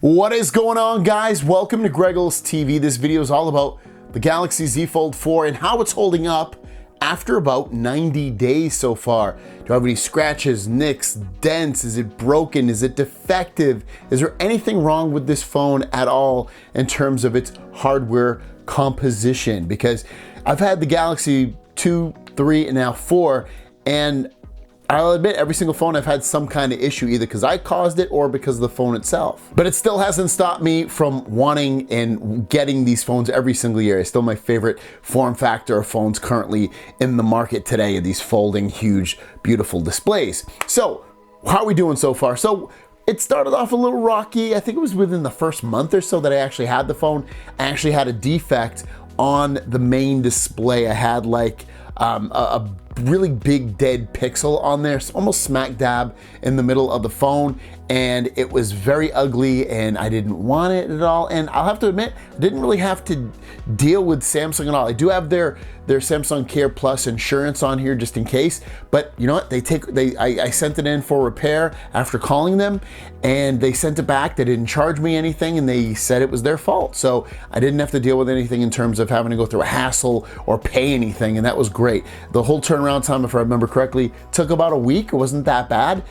What is going on, guys? Welcome to Greggles TV. This video is all about the Galaxy Z Fold 4 and how it's holding up after about 90 days so far. Do I have any scratches, nicks, dents? Is it broken? Is it defective? Is there anything wrong with this phone at all in terms of its hardware composition? Because I've had the Galaxy 2, 3, and now 4, and I'll admit every single phone I've had some kind of issue, either because I caused it or because of the phone itself. But it still hasn't stopped me from wanting and getting these phones every single year. It's still my favorite form factor of phones currently in the market today, these folding, huge, beautiful displays. So how are we doing so far? So it started off a little rocky. I think it was within the first month or so that I actually had the phone. I actually had a defect on the main display. I had like a really big dead pixel on there, almost smack dab in the middle of the phone, and it was very ugly and I didn't want it at all. And I'll have to admit, I didn't really have to deal with Samsung at all. I do have their Samsung Care Plus insurance on here just in case, but you know what, I sent it in for repair after calling them, and they sent it back. They didn't charge me anything, and they said it was their fault. So I didn't have to deal with anything in terms of having to go through a hassle or pay anything, and that was great. The whole turnaround time, if I remember correctly, took about a week. It wasn't that bad,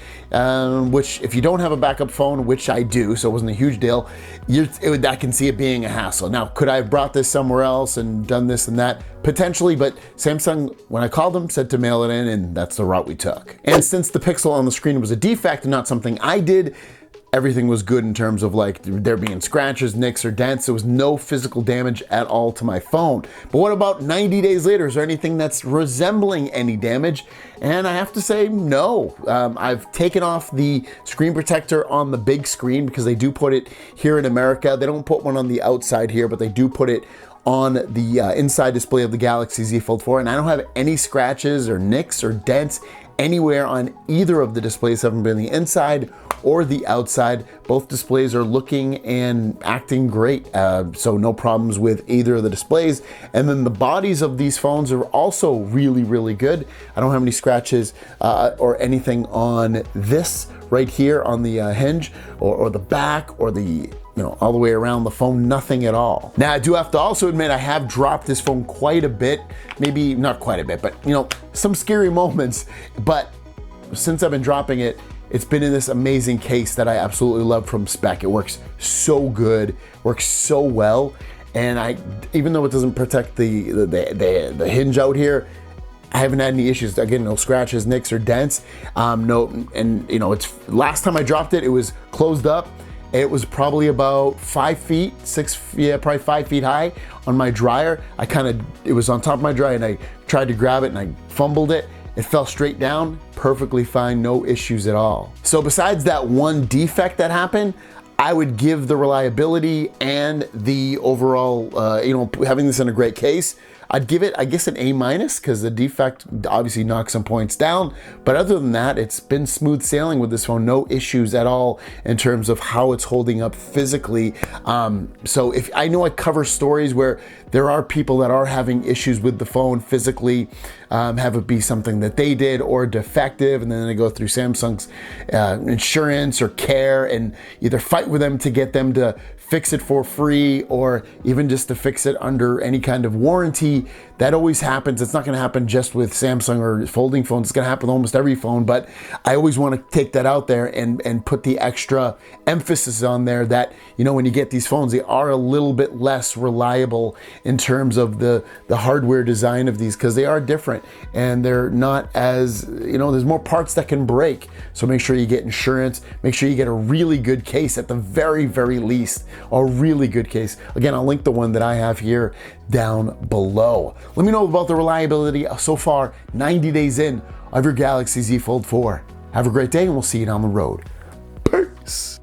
which if you don't have a backup phone, which I do, so it wasn't a huge deal, I can see it being a hassle. Now, could I have brought this somewhere else and done this and that? Potentially, but Samsung, when I called them, said to mail it in, and that's the route we took. And since the pixel on the screen was a defect and not something I did, everything was good in terms of like there being scratches, nicks, or dents. There was no physical damage at all to my phone. But what about 90 days later? Is there anything that's resembling any damage? And I have to say no. I've taken off the screen protector on the big screen because they do put it here in America. They don't put one on the outside here, but they do put it on the inside display of the Galaxy Z Fold 4, and I don't have any scratches or nicks or dents anywhere on either of the displays. Haven't been the inside or the outside. Both displays are looking and acting great, so no problems with either of the displays. And then the bodies of these phones are also really, really good. I don't have any scratches or anything on this right here on the hinge or the back or the all the way around the phone, nothing at all. Now, I do have to also admit I have dropped this phone quite a bit, maybe not quite a bit, but some scary moments. But since I've been dropping it, it's been in this amazing case that I absolutely love from Spec. It works so good, works so well, and even though it doesn't protect the hinge out here, I haven't had any issues. Again, no scratches, nicks, or dents. It's last time I dropped it, it was closed up. It was probably about 5 feet, probably 5 feet high on my dryer. It was on top of my dryer, and I tried to grab it and I fumbled it. It fell straight down, perfectly fine, no issues at all. So besides that one defect that happened, I would give the reliability and the overall, having this in a great case, I'd give it, I guess, an A-, because the defect obviously knocks some points down. But other than that, it's been smooth sailing with this phone. No issues at all in terms of how it's holding up physically. So if I know I cover stories where there are people that are having issues with the phone physically, have it be something that they did or defective, and then they go through Samsung's insurance or care and either fight with them to get them to fix it for free or even just to fix it under any kind of warranty. That always happens. It's not going to happen just with Samsung or folding phones. It's going to happen with almost every phone, but I always want to take that out there and put the extra emphasis on there that, when you get these phones, they are a little bit less reliable in terms of the hardware design of these, because they are different and they're not as, there's more parts that can break. So make sure you get insurance, make sure you get a really good case at the very, very least, a really good case. Again, I'll link the one that I have here down below. Let me know about the reliability so far, 90 days in, of your Galaxy Z Fold 4. Have a great day, and we'll see you down the road. Peace.